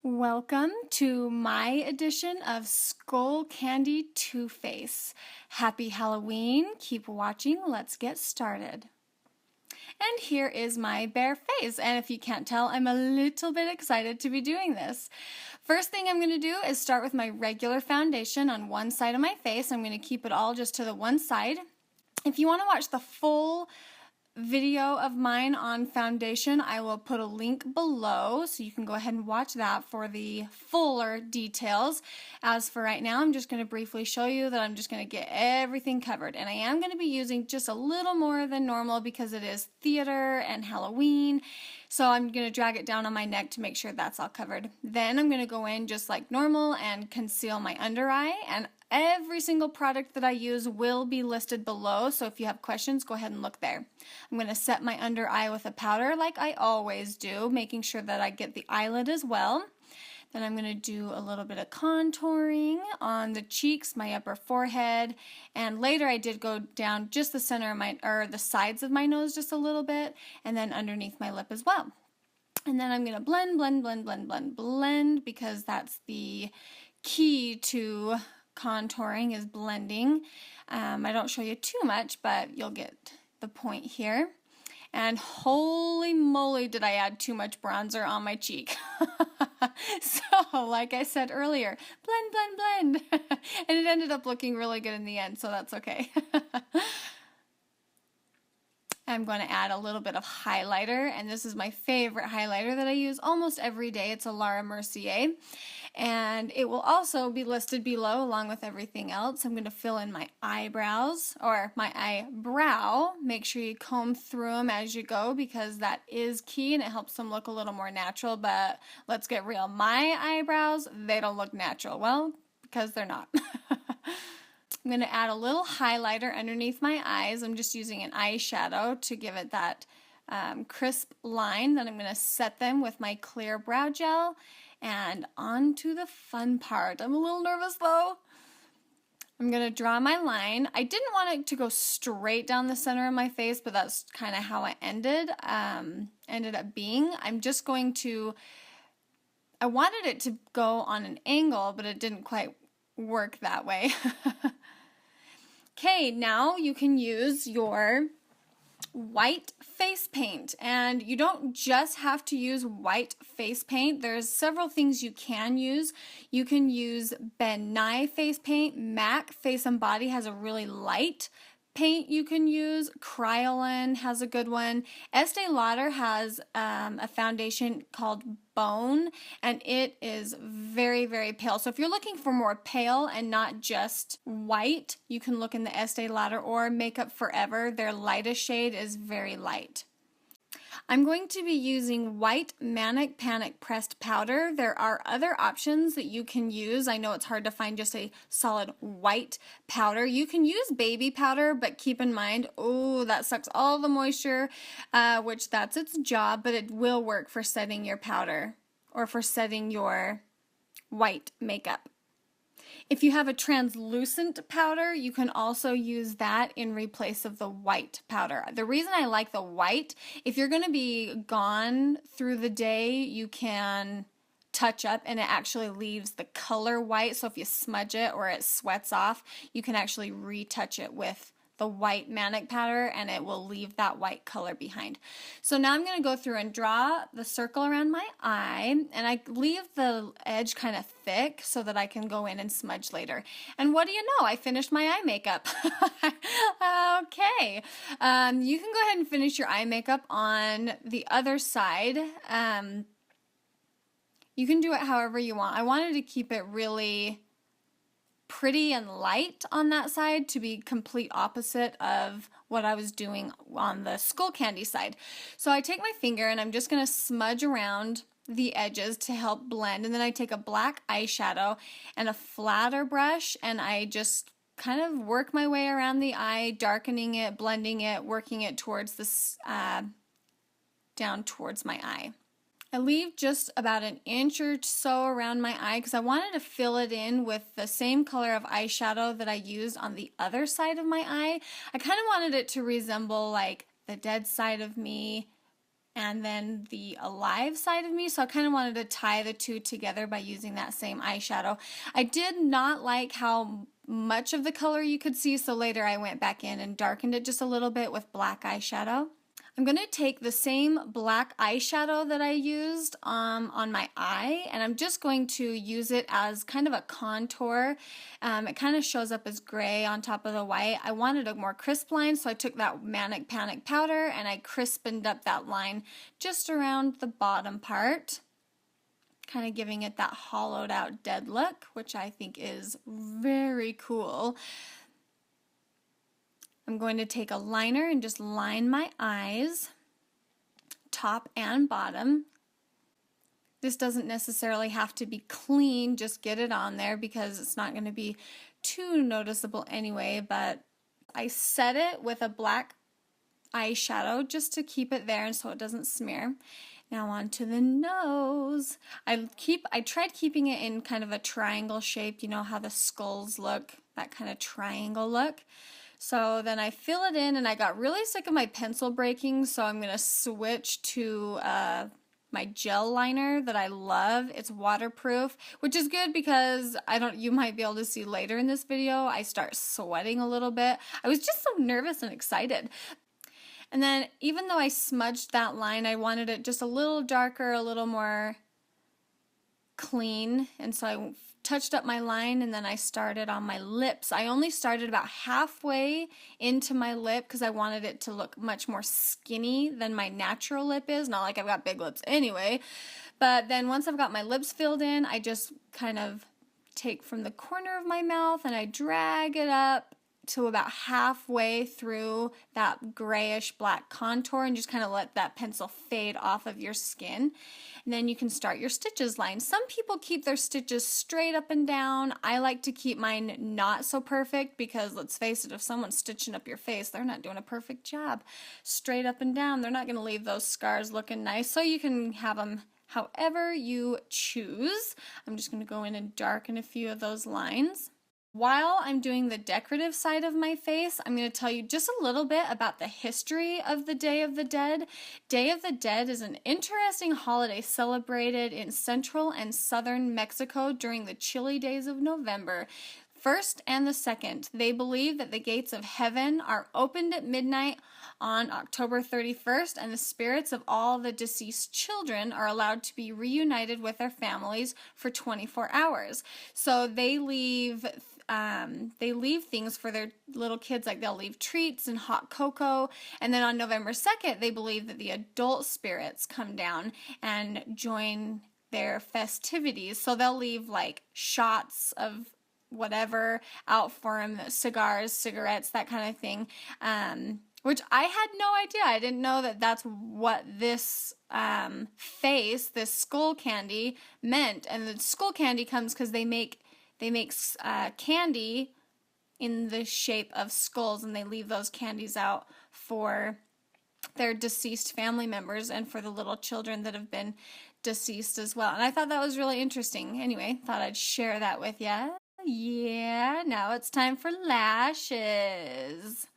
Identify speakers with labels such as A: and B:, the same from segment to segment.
A: Welcome to my edition of Skull Candy Too Face. Happy Halloween. Keep watching. Let's get started. And here is my bare face, and if you can't tell, I'm a little bit excited to be doing this. First thing I'm going to do is start with my regular foundation on one side of my face. I'm going to keep it all just to the one side. If you want to watch the full video of mine on foundation, I will put a link below so you can go ahead and watch that for the fuller details. As for right now, I'm just going to briefly show you that I'm just going to get everything covered, and I am going to be using just a little more than normal because it is theater and Halloween, so I'm going to drag it down on my neck to make sure that's all covered. Then I'm going to go in just like normal and conceal my under eye, and every single product that I use will be listed below, so if you have questions, go ahead and look there. I'm going to set my under eye with a powder like I always do, making sure that I get the eyelid as well. Then I'm going to do a little bit of contouring on the cheeks, my upper forehead, and later I did go down just the center of my, or the sides of my nose just a little bit, and then underneath my lip as well. And then I'm going to blend, blend, blend, blend, blend, blend, because that's the key to contouring, is blending. I don't show you too much, but you'll get the point here. And holy moly, did I add too much bronzer on my cheek. So, like I said earlier, blend, blend, blend. And it ended up looking really good in the end, so that's okay. I'm going to add a little bit of highlighter, and this is my favorite highlighter that I use almost every day. It's a Mercier, and it will also be listed below along with everything else. I'm going to fill in my eyebrows, or my eyebrow. Make sure you comb through them as you go because that is key and it helps them look a little more natural, but let's get real. My eyebrows, they don't look natural. Well, because they're not. I'm going to add a little highlighter underneath my eyes. I'm just using an eyeshadow to give it that crisp line. Then I'm going to set them with my clear brow gel. And on to the fun part. I'm a little nervous though. I'm going to draw my line. I didn't want it to go straight down the center of my face, but that's kind of how it ended up being. I'm just going to, I wanted it to go on an angle, but it didn't quite work that way. Okay, now you can use your white face paint, and you don't just have to use white face paint. There's several things you can use. You can use Ben Nye face paint. MAC Face and Body has a really light paint you can use. KRYOLAN has a good one. Estee Lauder has a foundation called Bone, and it is very, very pale. So if you're looking for more pale and not just white, you can look in the Estee Lauder or Makeup Forever. Their lightest shade is very light. I'm going to be using white Manic Panic pressed powder. There are other options that you can use. I know it's hard to find just a solid white powder. You can use baby powder, but keep in mind, oh, that sucks all the moisture, which that's its job, but it will work for setting your powder or for setting your white makeup. If you have a translucent powder, you can also use that in replace of the white powder. The reason I like the white, if you're going to be gone through the day, you can touch up and it actually leaves the color white. So if you smudge it or it sweats off, you can actually retouch it with the white Manic powder and it will leave that white color behind. So now I'm going to go through and draw the circle around my eye, and I leave the edge kind of thick so that I can go in and smudge later. And what do you know? I finished my eye makeup. Okay. You can go ahead and finish your eye makeup on the other side. You can do it however you want. I wanted to keep it really pretty and light on that side to be complete opposite of what I was doing on the Skull Candy side. So I take my finger and I'm just going to smudge around the edges to help blend, and then I take a black eyeshadow and a flatter brush and I just kind of work my way around the eye, darkening it, blending it, working it towards this down towards my eye. I leave just about an inch or so around my eye because I wanted to fill it in with the same color of eyeshadow that I used on the other side of my eye. I kind of wanted it to resemble like the dead side of me and then the alive side of me. So I kind of wanted to tie the two together by using that same eyeshadow. I did not like how much of the color you could see, so later I went back in and darkened it just a little bit with black eyeshadow. I'm going to take the same black eyeshadow that I used on my eye, and I'm just going to use it as kind of a contour. It kind of shows up as gray on top of the white. I wanted a more crisp line, so I took that Manic Panic powder and I crispened up that line just around the bottom part, kind of giving it that hollowed out dead look, which I think is very cool. I'm going to take a liner and just line my eyes, top and bottom. This doesn't necessarily have to be clean, just get it on there because it's not going to be too noticeable anyway, but I set it with a black eyeshadow just to keep it there and so it doesn't smear. Now on to the nose. I tried keeping it in kind of a triangle shape, you know how the skulls look, that kind of triangle look. So then I fill it in, and I got really sick of my pencil breaking, so I'm going to switch to my gel liner that I love. It's waterproof, which is good because you might be able to see later in this video, I start sweating a little bit. I was just so nervous and excited. And then even though I smudged that line, I wanted it just a little darker, a little more clean, and so I touched up my line, and then I started on my lips. I only started about halfway into my lip because I wanted it to look much more skinny than my natural lip is. Not like I've got big lips anyway. But then once I've got my lips filled in, I just kind of take from the corner of my mouth and I drag it up to about halfway through that grayish black contour and just kind of let that pencil fade off of your skin. And then you can start your stitches line. Some people keep their stitches straight up and down. I like to keep mine not so perfect because let's face it, if someone's stitching up your face, they're not doing a perfect job. Straight up and down, they're not going to leave those scars looking nice. So you can have them however you choose. I'm just going to go in and darken a few of those lines. While I'm doing the decorative side of my face, I'm going to tell you just a little bit about the history of the Day of the Dead. Day of the Dead is an interesting holiday celebrated in central and southern Mexico during the chilly days of November. 1st and the 2nd, they believe that the gates of heaven are opened at midnight on October 31st, and the spirits of all the deceased children are allowed to be reunited with their families for 24 hours. So they leave things for their little kids, like they'll leave treats and hot cocoa, and then on November 2nd, they believe that the adult spirits come down and join their festivities. So they'll leave like shots of whatever out for them, cigars, cigarettes, that kind of thing, which I had no idea. I didn't know that that's what this this skull candy meant. And the skull candy comes because they make candy in the shape of skulls, and they leave those candies out for their deceased family members and for the little children that have been deceased as well. And I thought that was really interesting. Anyway, thought I'd share that with you. Yeah, now it's time for lashes.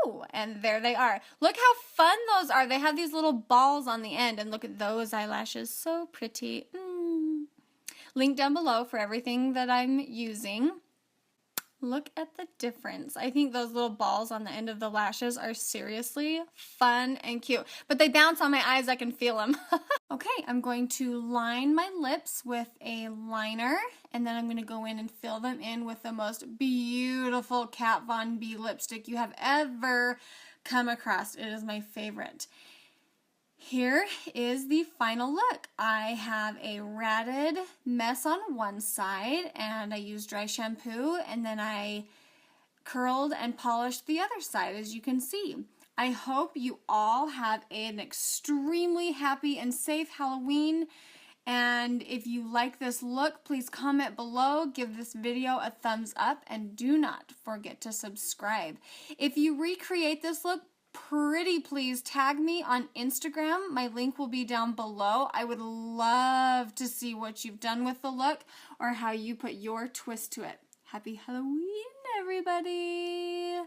A: Woo, and there they are. Look how fun those are. They have these little balls on the end, and look at those eyelashes. So pretty. Link down below for everything that I'm using. Look at the difference. I think those little balls on the end of the lashes are seriously fun and cute. But they bounce on my eyes, I can feel them. Okay, I'm going to line my lips with a liner, and then I'm going to go in and fill them in with the most beautiful Kat Von B lipstick you have ever come across. It is my favorite. Here is the final look. I have a ratted mess on one side, and I used dry shampoo, and then I curled and polished the other side, as you can see. I hope you all have an extremely happy and safe Halloween, and if you like this look, please comment below, give this video a thumbs up, and do not forget to subscribe. If you recreate this look, pretty please tag me on Instagram. My link will be down below. I would love to see what you've done with the look or how you put your twist to it. Happy Halloween, everybody!